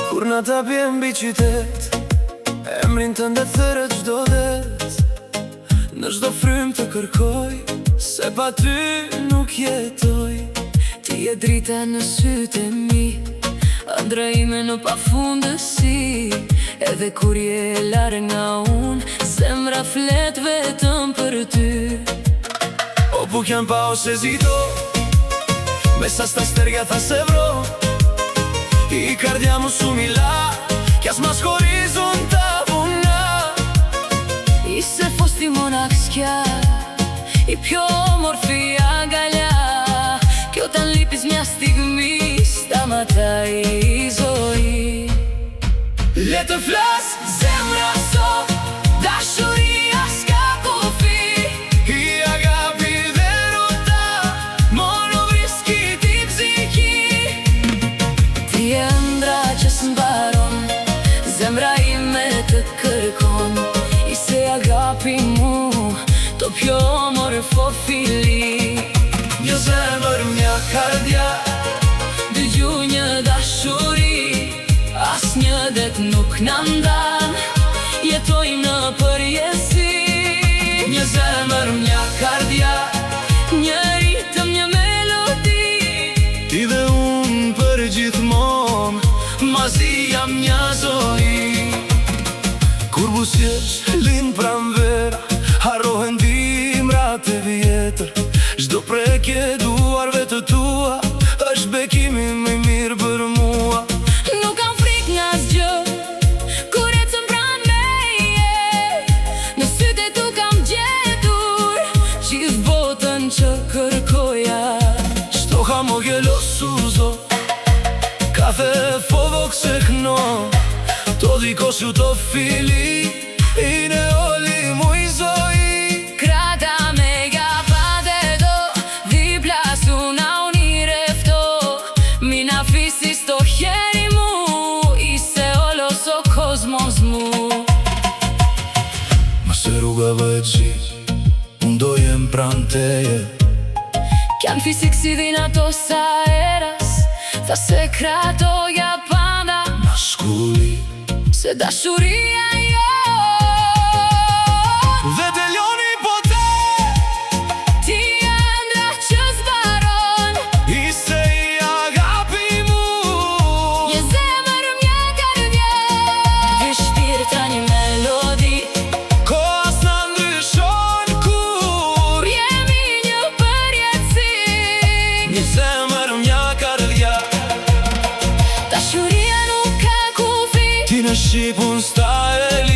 Kur na tapjem mbi qytet, emrin tënde thërët çdo det. Në çdo frym të kërkoj, se pa ty nuk jetoj. Ti je drita në sytë e mi, ëndra ime në pafundësi. Edhe kur je larë nga unë, zemra flet vetëm për ty. O bukjan pa ose zito, me sa sta sterga tha se vro. I cardiamo su Milà, che smash horizonta vuna. I se fosti monakskja, i pjo morfia galja. Kjo ta lipis mja stigmi, stama ta i zoi. Le të flas zemra sot, dashuria s'ka kufi. I agapi dhe rota, mono vriski ti bziki. Ti e ndra që s'mbaron, zemra ime të kërkon. I se agapi mu, to pjo morfo fili. Një zemër mja kardja, dëgju një dashuri, as një det nuk na ndan, jetojmë në përjesi. një zemër mja kardja, Një ritëm, një melodi, ti dhe unë për gjithmon, mazi jam një zoi. Kur busjesh lind pranvera, harrohen dimrat e vjetër. Çdo prekje duarve të tua, është bekimi më i mirë për mua. nuk kam frik nga zgjë, kur ecëm pran meje. Në sytë e tu kam gjetur, gjithë botën që kërkoja. Shtoha mogje losuzo, kafe fovok se kno. To dikosh ju to fili, i ne oli mu i zoi. Krata mega pade do, di plasu na unirefto. Mina fisi sto hjeri mu, i se olo so kozmos mu. Ma se rrugave e gjit, unë do jem pran teje. Kjan fisik si dhina to sa eras, tha se kratoja panda, Ma shkulli se dashuria jo. dhe të ljoni po te, Ti ëndra që zbaron, i se i agapi mu. je zemër mja kardja. Ti shpirta një melodi, Ko as na ndryshon kur, jemi një përjetësi. një zemër mja kardja. Dashuria nuk ka kufi, Ti në Shqipun sta e